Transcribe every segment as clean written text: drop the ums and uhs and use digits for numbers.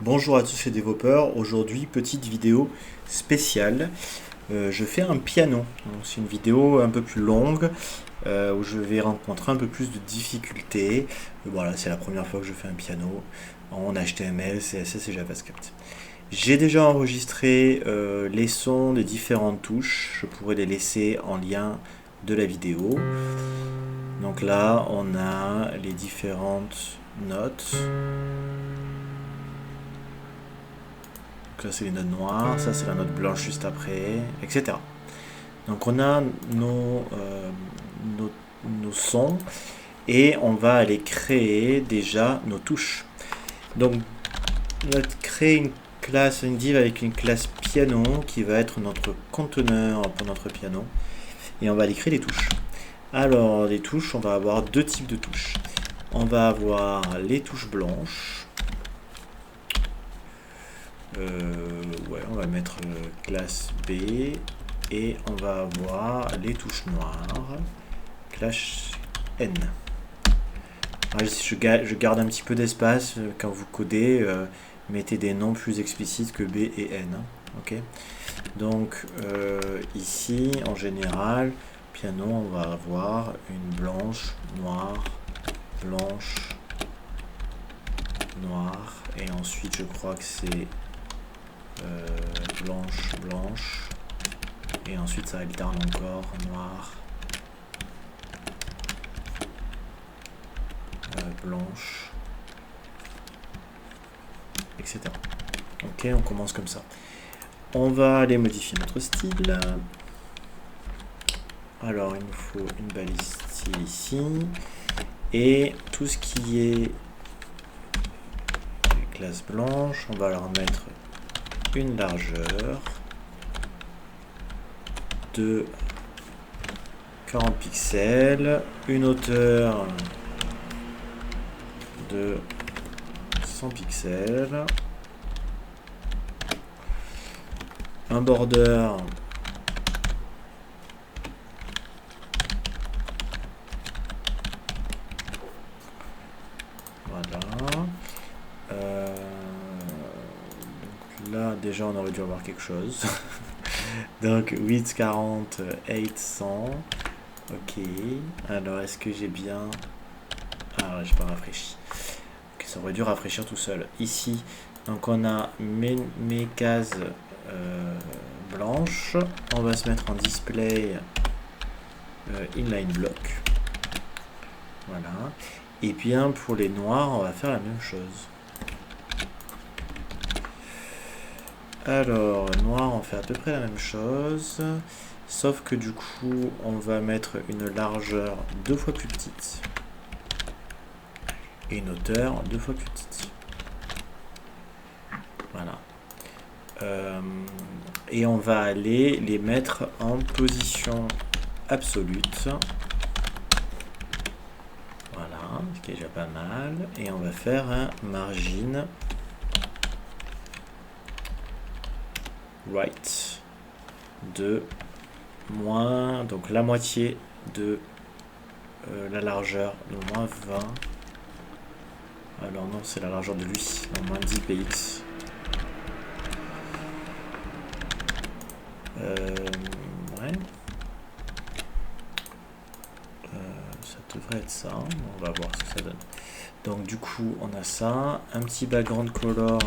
Bonjour à tous les développeurs, aujourd'hui petite vidéo spéciale. Je fais un piano. Donc, c'est une vidéo un peu plus longue où je vais rencontrer un peu plus de difficultés. Voilà, c'est la première fois que je fais un piano en HTML, CSS et JavaScript. J'ai déjà enregistré les sons des différentes touches, je pourrais les laisser en lien de la vidéo. Donc là, on a les différentes notes. Ça c'est les notes noires, ça c'est la note blanche juste après, etc. Donc on a nos, nos sons et on va aller créer déjà nos touches. Donc on va créer une classe, une div avec une classe piano qui va être notre conteneur pour notre piano et on va aller créer des touches. Alors les touches, on va avoir deux types de touches. On va avoir les touches blanches. Ouais, on va mettre classe B et on va avoir les touches noires, classe N. Alors, je garde un petit peu d'espace quand vous codez, mettez des noms plus explicites que B et N. Ok. Donc ici, en général, piano, on va avoir une blanche, noire, blanche, noire, et ensuite je crois que c'est blanche, blanche, et ensuite ça alterne encore, noir, blanche, etc. Ok, on commence comme ça. On va aller modifier notre style. Alors, il nous faut une balise style ici, et tout ce qui est classe blanche, on va leur mettre une largeur de 40 pixels, une hauteur de 100 pixels, un border voilà. Donc là déjà on aurait dû avoir quelque chose. Donc 8, 40, 8, 100. Ok. Alors est-ce que j'ai bien... Ah ouais, j'ai pas rafraîchi. Okay, ça aurait dû rafraîchir tout seul. Ici, donc on a mes cases blanches. On va se mettre en display inline block. Voilà. Et bien pour les noirs, on va faire la même chose. Alors, noir, on fait à peu près la même chose. Sauf que du coup, on va mettre une largeur 2 fois plus petite. Et une hauteur 2 fois plus petite. Voilà. Et on va aller les mettre en position absolue. Voilà, ce qui est déjà pas mal. Et on va faire un margin right de moins, donc la moitié de la largeur, de moins 20. Alors non, c'est la largeur de lui, donc moins 10 px. Ouais. Ça devrait être ça, on va voir ce que ça donne. Donc du coup, on a ça, un petit background color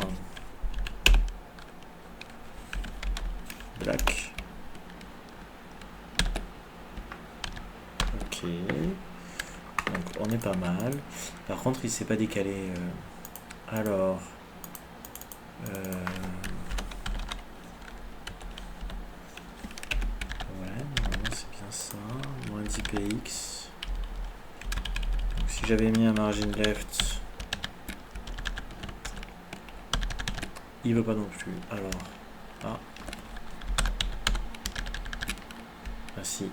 black. Ok. Donc on est pas mal. Par contre, il s'est pas décalé. Alors. Ouais, normalement c'est bien ça. Moins 10 px. Donc, si j'avais mis un margin left, il veut pas non plus. Alors. Ah. Ah si.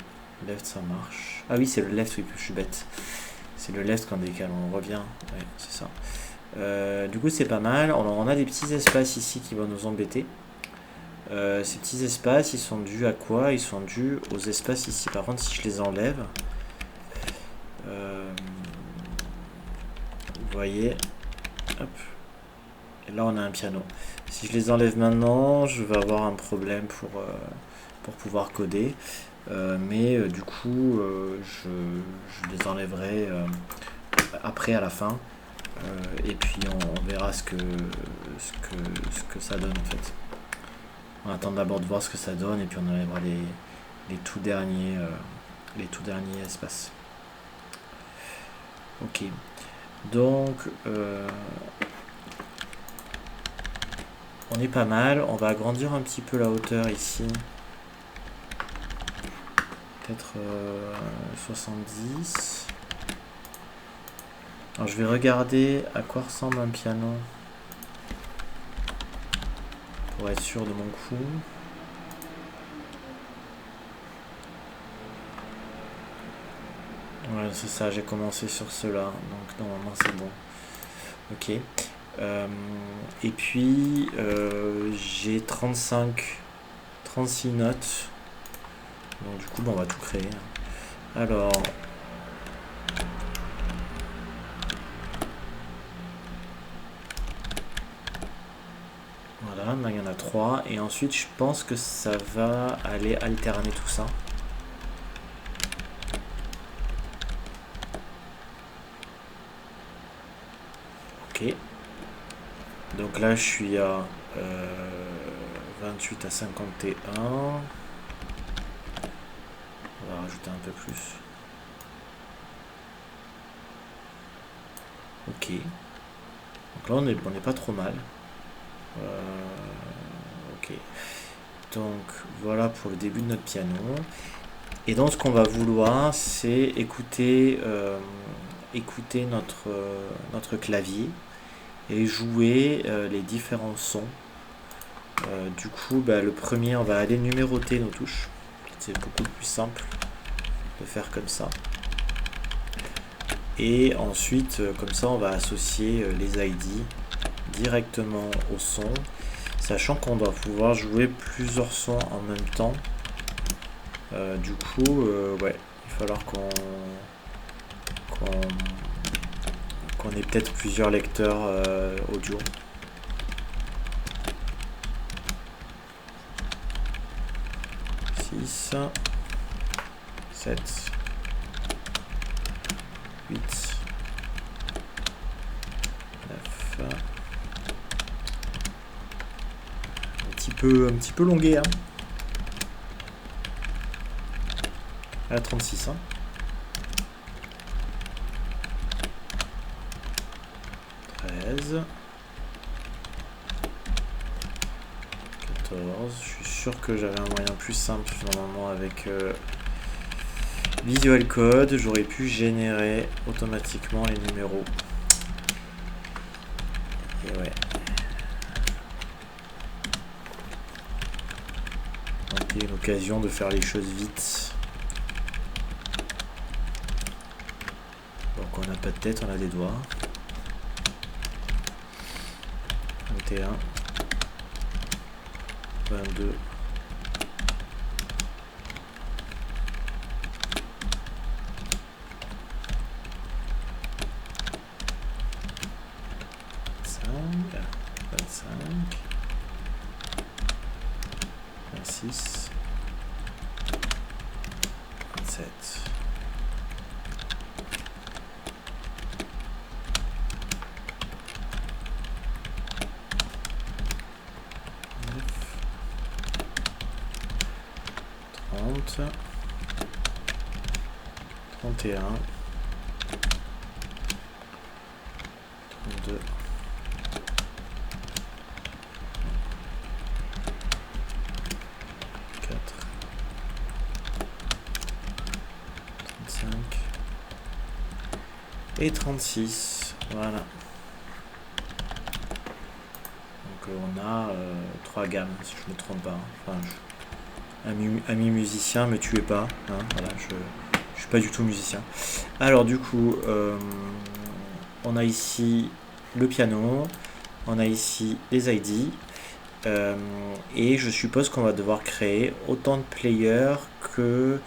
Left ça marche. Ah oui, c'est le left, oui, je suis bête. C'est le left quand on décale, on revient. Ouais, c'est ça. Du coup, c'est pas mal. On a des petits espaces ici qui vont nous embêter. Ces petits espaces, ils sont dus à quoi? Ils sont dus aux espaces ici. Par contre, si je les enlève, vous voyez, hop, Et là on a un piano. Si je les enlève maintenant, je vais avoir un problème pour pouvoir coder. Mais du coup, je les enlèverai après à la fin. Et puis on verra ce que ça donne en fait. On attend d'abord de voir ce que ça donne et puis on enlèvera les tout derniers espaces. Ok. Donc on est pas mal. On va agrandir un petit peu la hauteur ici. Peut-être 70. Alors je vais regarder à quoi ressemble un piano pour être sûr de mon coup. Voilà, c'est ça, j'ai commencé sur cela, donc normalement c'est bon. Ok. Et puis j'ai 36 notes. Donc du coup, on va tout créer. Alors, voilà, là il y en a 3. Et ensuite, je pense que ça va aller alterner tout ça. Ok. Donc là, je suis à 28 à 51. On va rajouter un peu plus. Ok. Donc là, on n'est pas trop mal. Ok. Donc voilà pour le début de notre piano. Et donc ce qu'on va vouloir, c'est écouter notre clavier et jouer les différents sons. Du coup, le premier, on va aller numéroter nos touches. C'est beaucoup plus simple de faire comme ça. Et ensuite, comme ça, on va associer les ID directement au son, sachant qu'on doit pouvoir jouer plusieurs sons en même temps. Du coup, ouais, il va falloir qu'on ait peut-être plusieurs lecteurs audio. Six, 7, 8, 9. Un petit peu longué, hein. À 36, hein. 13, 14. Je suis sûr que j'avais un moyen plus simple normalement avec Visual Code. J'aurais pu générer automatiquement les numéros. Et ouais. Donc il y a une occasion de faire les choses vite. Donc on n'a pas de tête, on a des doigts. 21, 22, 25, 26, 27. Trente, 31, 32, 4, 35 et 36. Voilà. Donc on a 3 gammes, si je ne me trompe pas. Enfin, ami musicien, me tuez pas. Hein, voilà, je suis pas du tout musicien. Alors du coup, on a ici le piano, on a ici les ID, et je suppose qu'on va devoir créer autant de players que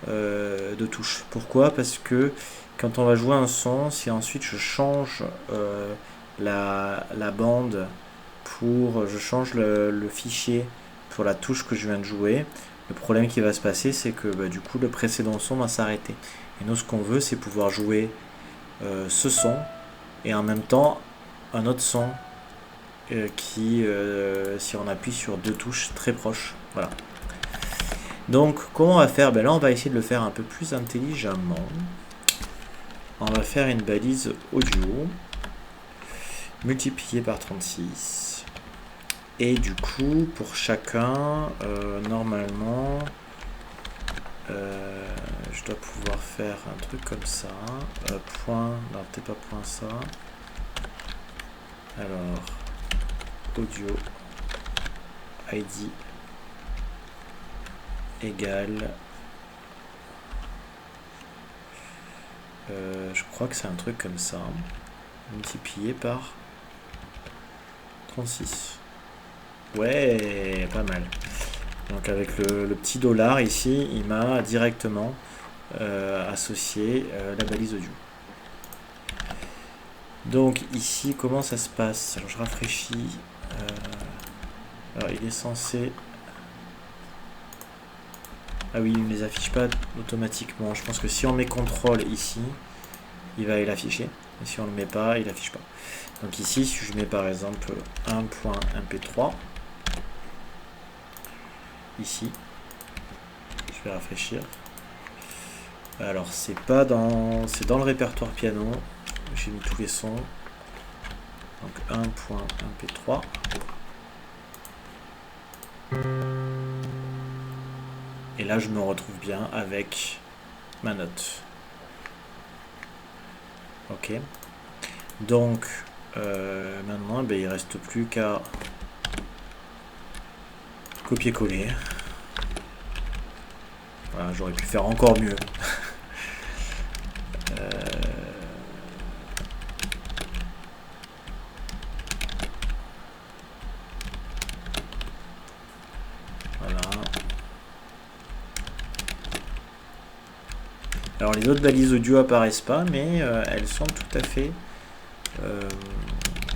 de touches. Pourquoi? Parce que quand on va jouer un son, si ensuite je change la bande je change le fichier pour la touche que je viens de jouer, le problème qui va se passer, c'est que du coup le précédent son va s'arrêter. Et nous, ce qu'on veut, c'est pouvoir jouer ce son et en même temps un autre son qui, si on appuie sur deux touches très proches, voilà. Donc, comment on va faire? Là, on va essayer de le faire un peu plus intelligemment. On va faire une balise audio multipliée par 36. Et du coup, pour chacun, normalement, je dois pouvoir faire un truc comme ça. Point, non, peut-être pas point ça. Alors, audio, ID égale. Je crois que c'est un truc comme ça. Multiplié par 36. Ouais, pas mal. Donc avec le petit dollar ici, il m'a directement associé la balise audio. Donc ici, comment ça se passe? Alors je rafraîchis. Alors il est censé... Ah oui, il ne les affiche pas automatiquement. Je pense que si on met CTRL ici, il va l'afficher. Et si on ne le met pas, il n'affiche pas. Donc ici, si je mets par exemple 1.mp3, ici, je vais rafraîchir. Alors c'est pas dans... c'est dans le répertoire piano. J'ai mis tous les sons. Donc 1.mp3. Et là, je me retrouve bien avec ma note. Ok. Donc, maintenant, il ne reste plus qu'à copier-coller. Voilà, j'aurais pu faire encore mieux. Voilà. Alors les autres balises audio apparaissent pas, mais elles sont tout à fait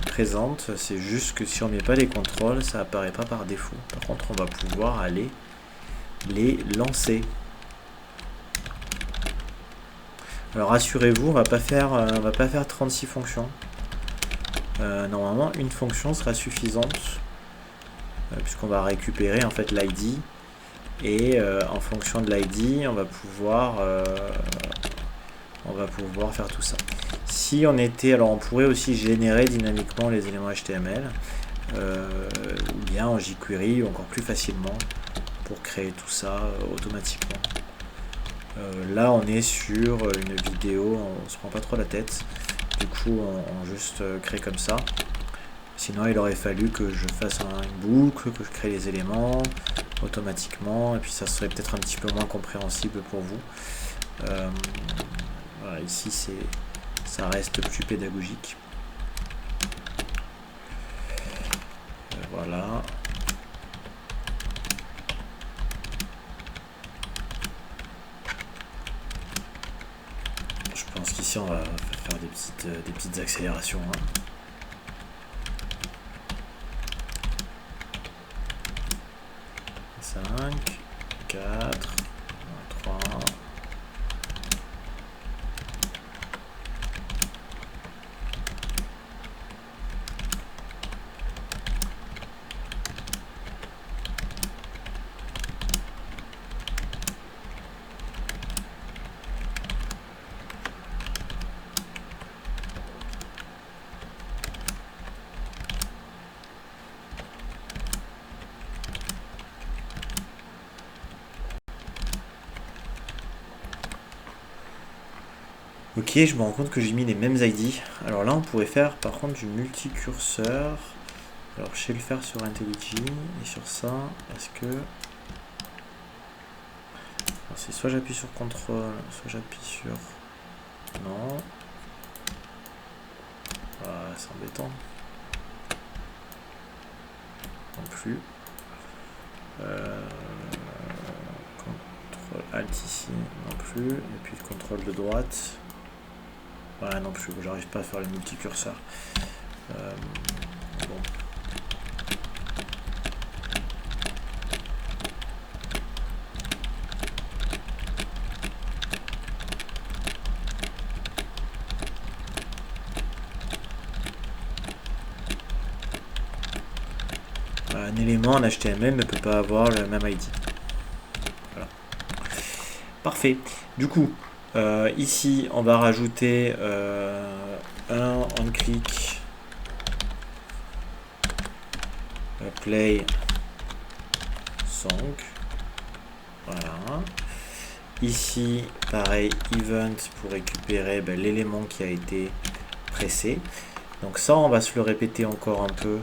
présentes. C'est juste que si on met pas les contrôles, ça apparaît pas par défaut. Par contre, on va pouvoir aller les lancer. Alors rassurez-vous, on va pas faire 36 fonctions. Normalement, une fonction sera suffisante puisqu'on va récupérer en fait l'ID. Et en fonction de l'ID, on va pouvoir faire tout ça. Si on était, alors on pourrait aussi générer dynamiquement les éléments HTML ou bien en jQuery encore plus facilement pour créer tout ça automatiquement. Là, on est sur une vidéo, on se prend pas trop la tête. Du coup, on juste crée comme ça. Sinon, il aurait fallu que je fasse une boucle, que je crée les éléments automatiquement, et puis ça serait peut-être un petit peu moins compréhensible pour vous. Voilà, ici, ça reste plus pédagogique. Voilà. Je pense qu'ici, on va faire des petites accélérations. Hein. Cinq, 4, 3. Ok, je me rends compte que j'ai mis les mêmes ID. Alors là, on pourrait faire par contre du multicurseur. Alors je sais le faire sur IntelliJ et sur ça. Est-ce que... c'est soit j'appuie sur CTRL, soit j'appuie sur... Non. Voilà, c'est embêtant. Non plus. CTRL Alt ici, non plus. Et puis CTRL de droite. Ouais, non plus, j'arrive pas à faire le multicurseur. Bon. Un élément en HTML ne peut pas avoir le même ID. Voilà. Parfait. Du coup, ici, on va rajouter un onClick play song. Voilà. Ici, pareil, event pour récupérer l'élément qui a été pressé. Donc ça, on va se le répéter encore un peu.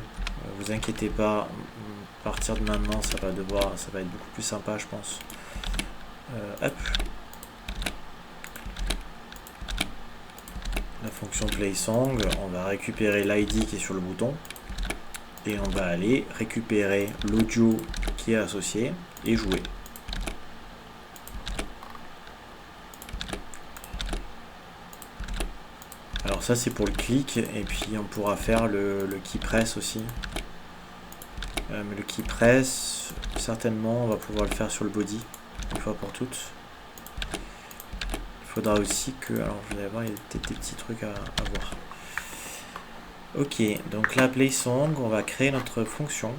Vous inquiétez pas, à partir de maintenant, ça va être beaucoup plus sympa, je pense. Hop. La fonction playSong, on va récupérer l'ID qui est sur le bouton et on va aller récupérer l'audio qui est associé et jouer. Alors ça c'est pour le clic et puis on pourra faire le key press aussi. Mais le key press, certainement on va pouvoir le faire sur le body une fois pour toutes. Il faudra aussi que, alors vous allez voir, il y a peut-être des petits trucs à voir. Ok, donc là playSong, on va créer notre fonction.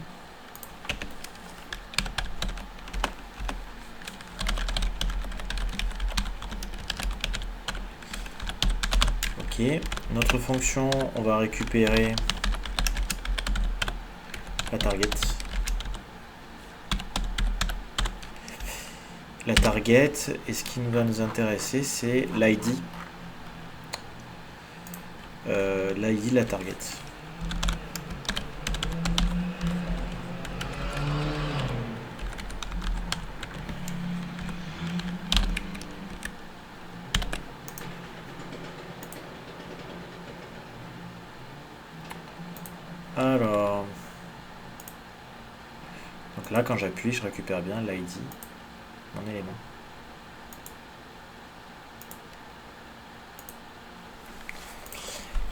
Ok, notre fonction, on va récupérer la target. La target, et ce qui va nous intéresser, c'est l'ID. L'ID de la target. Alors, donc là, quand j'appuie, je récupère bien l'ID, mon élément.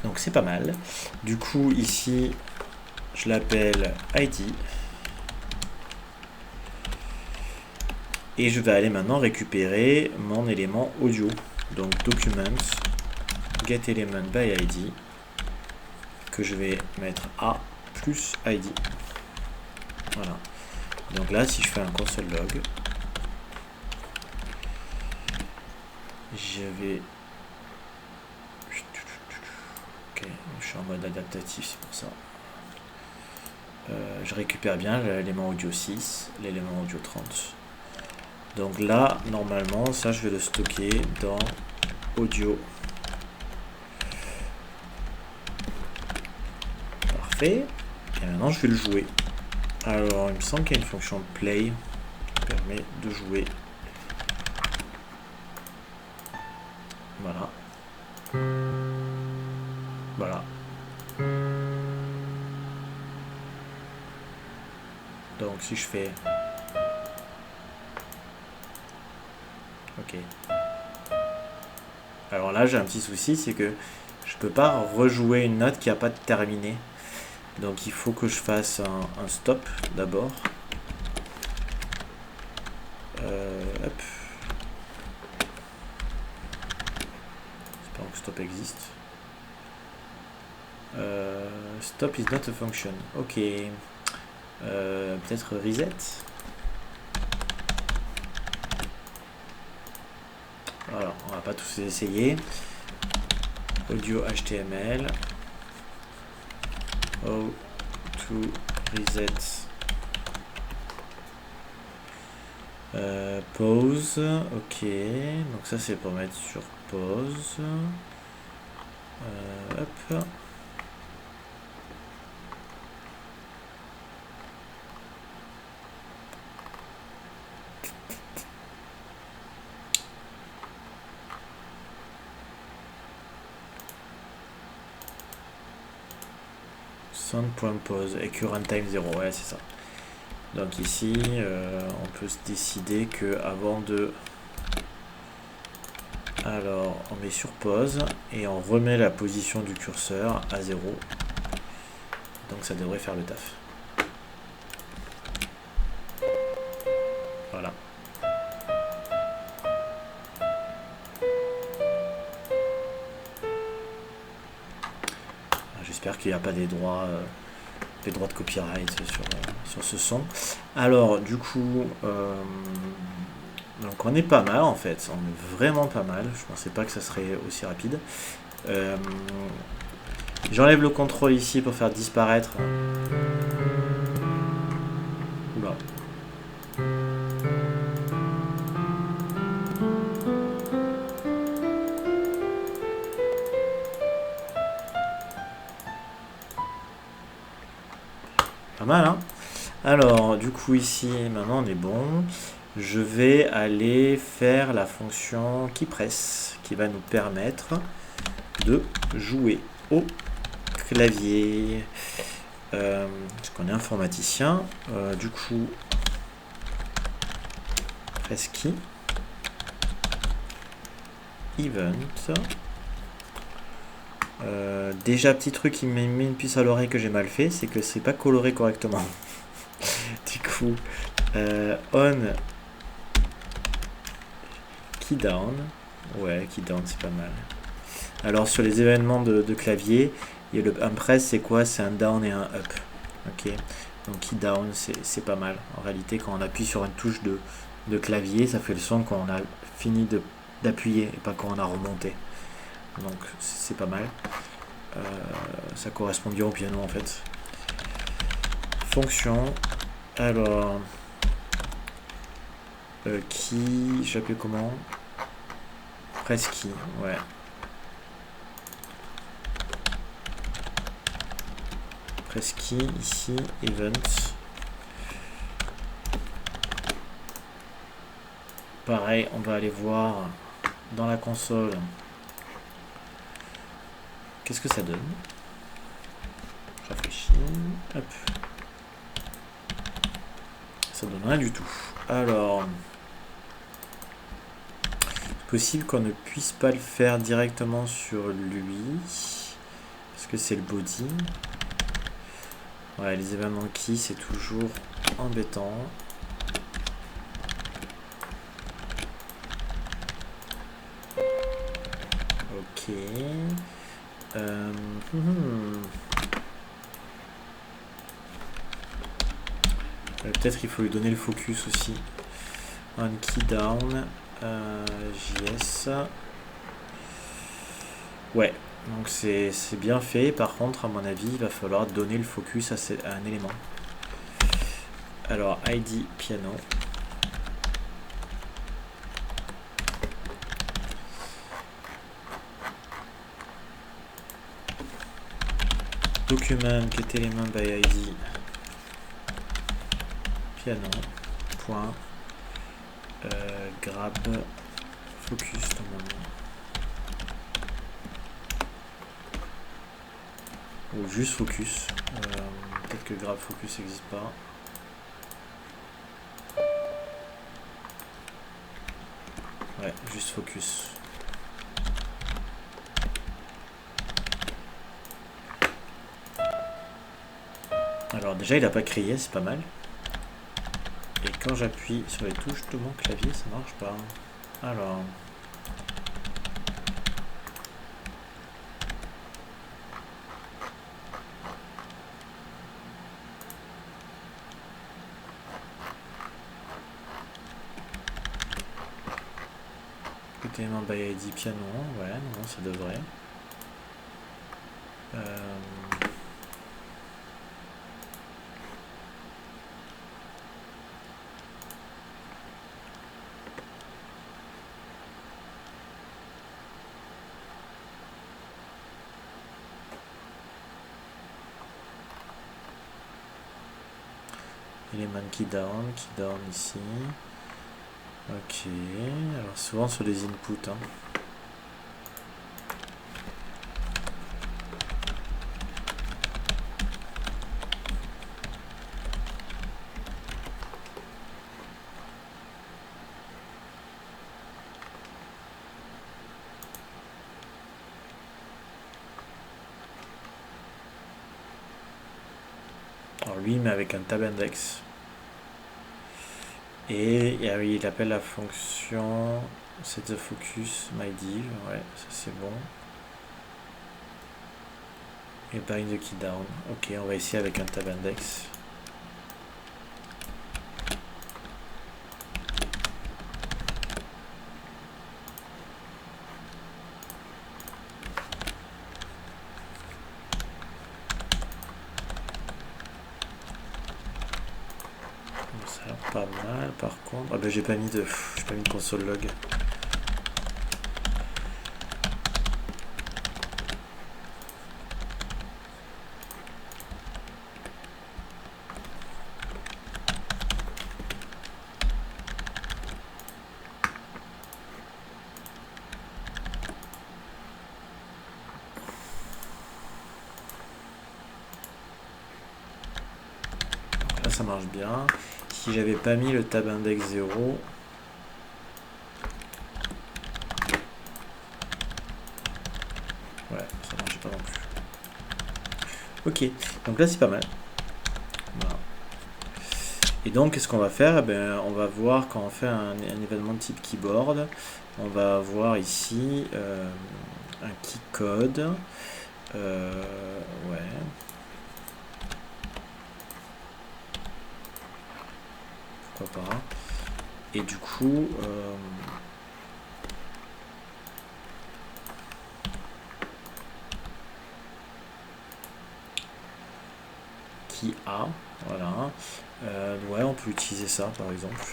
Donc c'est pas mal. Du coup, ici, je l'appelle ID. Et je vais aller maintenant récupérer mon élément audio. Donc document, get element by ID, que je vais mettre A plus ID. Voilà. Donc là, si je fais un console log, je vais... Ok, je suis en mode adaptatif, c'est pour ça. Je récupère bien l'élément audio 6, l'élément audio 30. Donc là, normalement, ça, je vais le stocker dans audio. Parfait. Et maintenant, je vais le jouer. Alors, il me semble qu'il y a une fonction play qui permet de jouer. Voilà. Voilà. Donc, si je fais... Ok. Alors là, j'ai un petit souci, c'est que je peux pas rejouer une note qui n'a pas terminé. Donc il faut que je fasse un stop d'abord. Hop. J'espère que stop existe. Stop is not a function. Ok. Peut-être reset. Alors, on va pas tous essayer. Audio HTML. How to reset. Pause. Ok. Donc ça c'est pour mettre sur pause. Hop. Sound.pause et current time 0, ouais c'est ça. Donc ici on peut se décider que avant de... Alors on met sur pause et on remet la position du curseur à 0. Donc ça devrait faire le taf. Voilà. J'espère qu'il n'y a pas des droits des droits de copyright sur ce son. Alors, du coup, donc on est pas mal en fait, on est vraiment pas mal. Je pensais pas que ça serait aussi rapide. J'enlève le contrôle ici pour faire disparaître. Oula. Pas mal, hein? Alors, du coup, ici, maintenant on est bon. Je vais aller faire la fonction qui presse, qui va nous permettre de jouer au clavier. Parce qu'on est informaticien. Du coup, press key. Event. Déjà, petit truc qui m'a mis une puce à l'oreille que j'ai mal fait, c'est que c'est pas coloré correctement. Du coup, on key down. Ouais, key down, c'est pas mal. Alors, sur les événements de clavier, il y a un press, c'est quoi? C'est un down et un up. Ok. Donc, key down, c'est pas mal. En réalité, quand on appuie sur une touche de clavier, ça fait le son quand on a fini d'appuyer et pas quand on a remonté. Donc, c'est pas mal. Ça correspond bien au piano en fait. Fonction. Alors, qui, j'appelle comment? Press key, ouais. Press key ici, event. Pareil, on va aller voir dans la console. Qu'est-ce que ça donne? Je réfléchis. Hop. Ça donne rien du tout. Alors, c'est possible qu'on ne puisse pas le faire directement sur lui. Parce que c'est le body. Ouais, les événements key, c'est toujours embêtant. Ok. Peut-être qu'il faut lui donner le focus aussi. On key down. JS. Ouais, donc c'est bien fait. Par contre, à mon avis, il va falloir donner le focus à un élément. Alors, ID piano. Document get element by ID piano point grab focus normalement, ou juste focus, peut-être que grab focus n'existe pas. Ouais, juste focus. Alors déjà il n'a pas crié, c'est pas mal. Et quand j'appuie sur les touches de mon clavier, ça marche pas. Alors. Élément by ID piano, ouais, non, ça devrait. Element key down ici. Ok, alors souvent sur les inputs. Hein. Alors lui, mais avec un tab index. Et il appelle la fonction set the focus my div. Ouais, ça c'est bon. Et bind the key down. Ok, on va essayer avec un tab index. Ça a l'air pas mal par contre. Ah ben j'ai pas mis de console log. Là ça marche bien. Si j'avais pas mis le tab index 0, ouais, ça marchait pas non plus. Ok, donc là c'est pas mal. Voilà. Et donc qu'est-ce qu'on va faire? Eh ben, on va voir quand on fait un événement de type keyboard, on va avoir ici un key code. Ouais. Pourquoi pas. Et du coup, qui a, voilà. Ouais, on peut utiliser ça par exemple.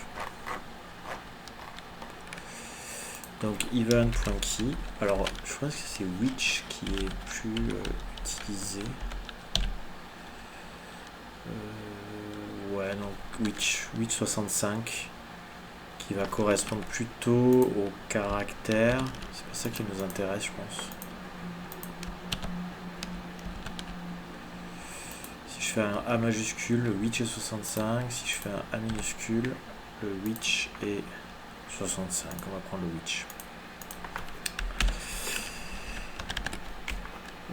Donc event.key. Alors, je pense que c'est which qui est plus utilisé. Ouais, donc which 65 qui va correspondre plutôt au caractère. C'est pas ça qui nous intéresse, je pense. Si je fais un A majuscule, le which est 65. Si je fais un A minuscule, le which est 65. On va prendre le which.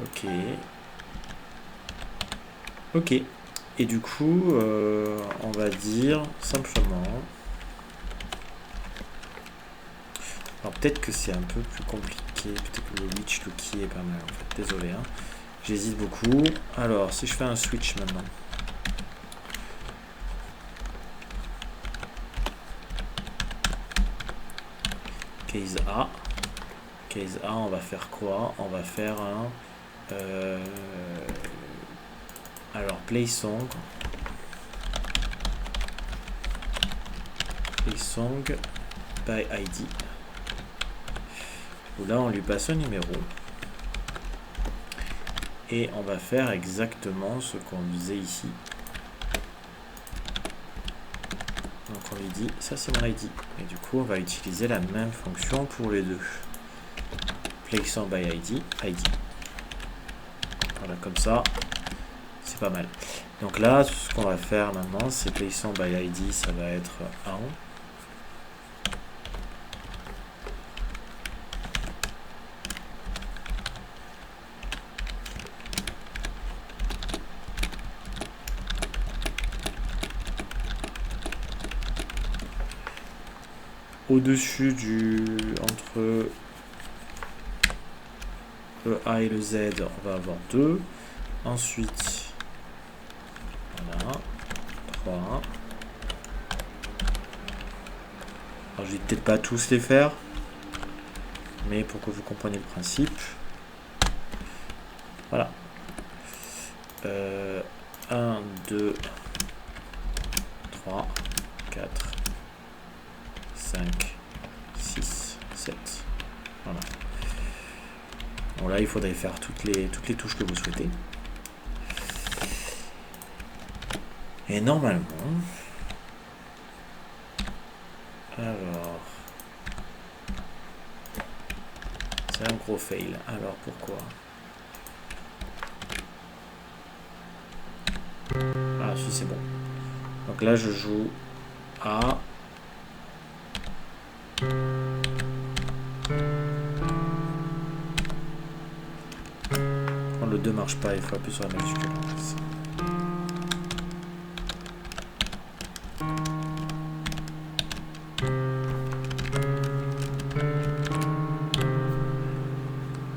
Ok. Ok. Et du coup, on va dire simplement... Alors peut-être que c'est un peu plus compliqué. Peut-être que le which, le key est pas mal en fait. Désolé, hein. J'hésite beaucoup. Alors, si je fais un switch maintenant. Case A. Case A, on va faire quoi? On va faire un... alors, play song. Play song by ID. Où là, on lui passe un numéro. Et on va faire exactement ce qu'on disait ici. Donc on lui dit, ça c'est mon ID. Et du coup, on va utiliser la même fonction pour les deux. Placeant by ID, ID. Voilà, comme ça, c'est pas mal. Donc là, ce qu'on va faire maintenant, c'est placeant by ID, ça va être 1. Au-dessus entre le A et le Z, on va avoir 2. Ensuite, voilà, 3. Alors, je vais peut-être pas tous les faire, mais pour que vous compreniez le principe. Voilà. 1, 2, 3, 4, 5, 6, 7. Voilà. Bon là, il faudrait faire toutes les touches que vous souhaitez. Et normalement... Alors... C'est un gros fail. Alors pourquoi? Ah si, c'est bon. Donc là, je joue A. Quand le 2 marche pas, il faut appuyer sur la majuscule.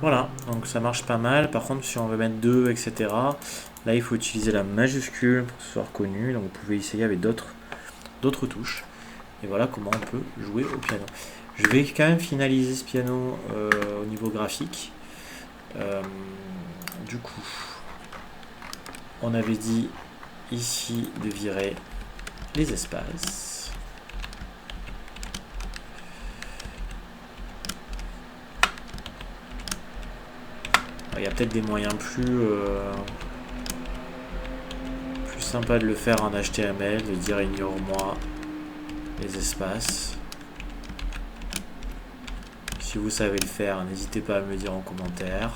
Voilà, donc ça marche pas mal. Par contre, si on veut mettre 2, etc., là, il faut utiliser la majuscule pour que ce soit reconnu. Donc, vous pouvez essayer avec d'autres touches. Et voilà comment on peut jouer au piano. Je vais quand même finaliser ce piano au niveau graphique. Du coup, on avait dit ici de virer les espaces. Il y a peut-être des moyens plus sympas de le faire en HTML, de dire ignore-moi les espaces. Si vous savez le faire, n'hésitez pas à me le dire en commentaire.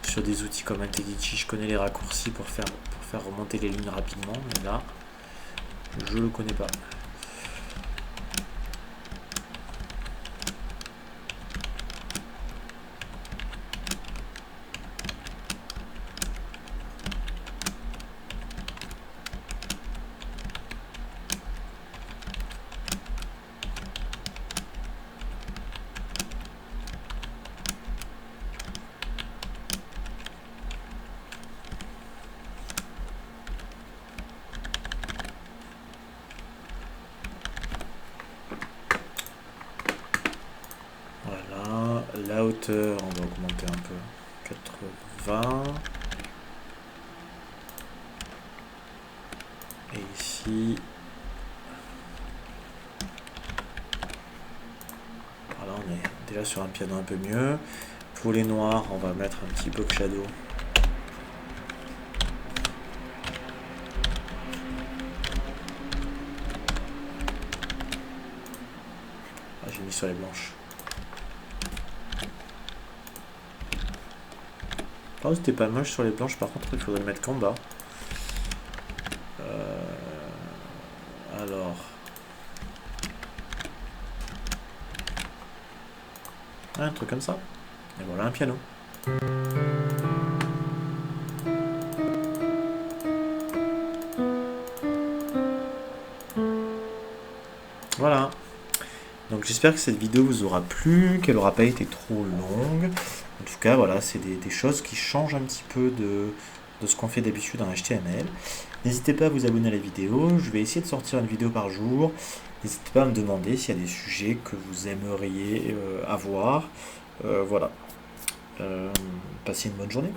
Sur des outils comme IntelliJ, je connais les raccourcis pour faire remonter les lignes rapidement, mais là, je le connais pas. La hauteur, on va augmenter un peu, 80. Et ici, voilà, on est déjà sur un piano un peu mieux. Pour les noirs, on va mettre un petit box shadow. Ah, j'ai mis sur les blanches. Oh, c'était pas moche sur les blanches, par contre il faudrait le mettre qu'en bas. Alors. Un truc comme ça. Et voilà un piano. Voilà. Donc j'espère que cette vidéo vous aura plu, qu'elle n'aura pas été trop longue. En tout cas, voilà, c'est des choses qui changent un petit peu de ce qu'on fait d'habitude en HTML. N'hésitez pas à vous abonner à la vidéo. Je vais essayer de sortir une vidéo par jour. N'hésitez pas à me demander s'il y a des sujets que vous aimeriez avoir. Voilà. Passez une bonne journée.